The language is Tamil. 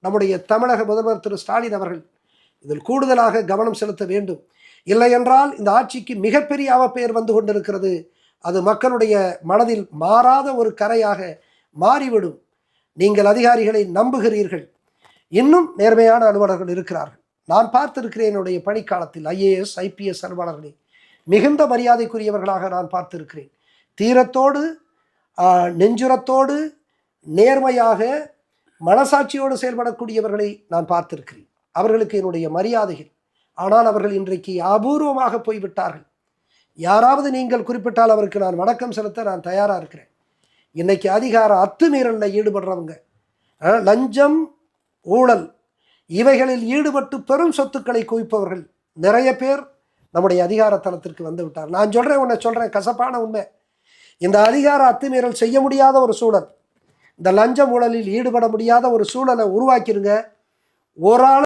நம்முடைய தமிழக முதல்வர் திரு ஸ்டாலின் அவர்கள் இதில் கூடுதலாக கவனம் செலுத்த வேண்டும். இல்லை என்றால் இந்த ஆட்சிக்கு மிகப்பெரிய அவப்பெயர் வந்து கொண்டிருக்கிறது. அது மக்களுடைய மனதில் மாறாத ஒரு கரையாக மாறிவிடும். நீங்கள் அதிகாரிகளை நம்புகிறீர்கள், இன்னும் நேர்மையான அலுவலர்கள் இருக்கிறார்கள். நான் பார்த்திருக்கிறேன் என்னுடைய பணிக்காலத்தில் ஐஏஎஸ் ஐபிஎஸ் அலுவலர்களை மிகுந்த மரியாதைக்குரியவர்களாக நான் பார்த்திருக்கிறேன். தீரத்தோடு நெஞ்சுரத்தோடு நேர்மையாக மனசாட்சியோடு செயல்படக்கூடியவர்களை நான் பார்த்திருக்கிறேன். அவர்களுக்கு என்னுடைய மரியாதைகள். ஆனால் அவர்கள் இன்றைக்கு அபூர்வமாக போய்விட்டார்கள். யாராவது நீங்கள் குறிப்பிட்டால் அவருக்கு நான் வணக்கம் செலுத்த நான் தயாராக இருக்கிறேன். இன்னைக்கு அதிகார அத்துமீறலில் ஈடுபடுறவங்க, லஞ்சம் ஊழல் இவைகளில் ஈடுபட்டு பெரும் சொத்துக்களை குவிப்பவர்கள் நிறைய பேர் நம்முடைய அதிகார தளத்திற்கு வந்து விட்டார். நான் சொல்கிறேன் கசப்பான உண்மை. இந்த அதிகார அத்துமீறல் செய்ய முடியாத ஒரு சூழல், இந்த லஞ்சம் ஊழலில் ஈடுபட முடியாத ஒரு சூழலை உருவாக்கிருங்க. ஒரு ஆள்